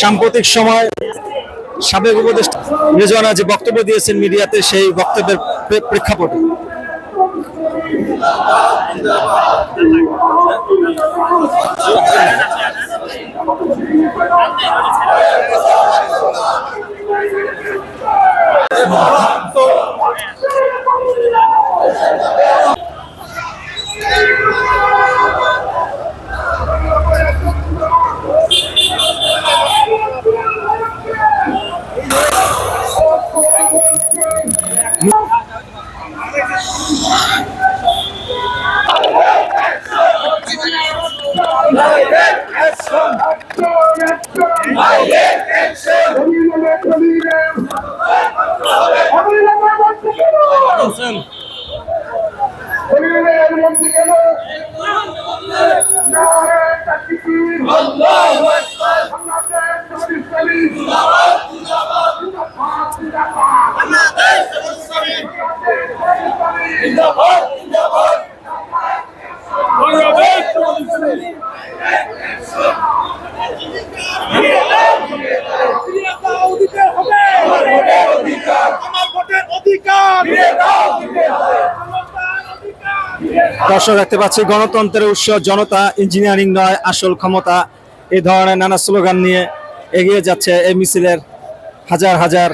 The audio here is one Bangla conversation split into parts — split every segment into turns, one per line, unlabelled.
সাম্প্রতিক সময় সাবেক উপদেষ্টা রেজওয়ানা যে বক্তব্য দিয়েছেন মিডিয়াতে, সেই বক্তব্যের প্রেক্ষাপটে দর্শক দেখতে পাচ্ছি গণতন্ত্রের উৎস জনতা, ইঞ্জিনিয়ারিং নয় আসল ক্ষমতা, এই ধরনের নানা স্লোগান নিয়ে এগিয়ে যাচ্ছে এই মিছিলের হাজার হাজার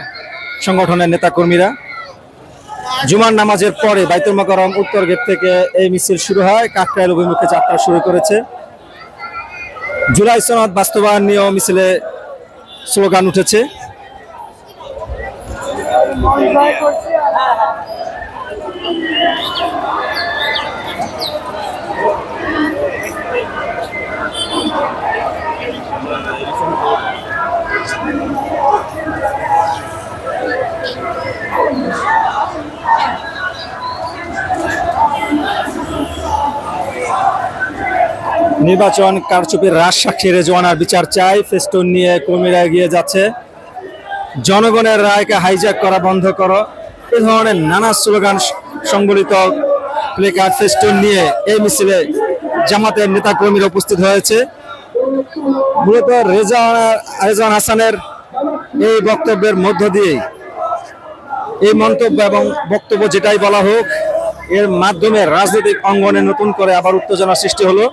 সংগঠনের নেতাকর্মীরা। জুমার নামাজের পরে বাইতুল মোকাররম উত্তর গেট থেকে এই মিছিল শুরু হয়, কাকরাইল অভিমুখে যাত্রা শুরু করেছে। জুলাই সনদ বাস্তবায়ন নিয়েও মিছিলে স্লোগান উঠেছে। নির্বাচন কারচুপির রাজ সাক্ষী রেজওয়ানার বিচার চাই, ফেস্টুন নিয়ে কর্মীরা এগিয়ে যাচ্ছে। জনগণের রায়কে হাইজ্যাক করা বন্ধ করো, এ ধরনের নানা স্লোগান সংবলিত প্লেকার্ড ফেস্টুন নিয়ে এই মিছিলে জামাতের নেতা কর্মীরা উপস্থিত হয়েছে। মূলত রেজওয়ান হাসানের এই বক্তব্যের মধ্য দিয়ে, এই মন্তব্য এবং বক্তব্য যেটাই বলা হোক, এর মাধ্যমে রাজনৈতিক অঙ্গনে নতুন করে আবার উত্তেজনা সৃষ্টি হলো।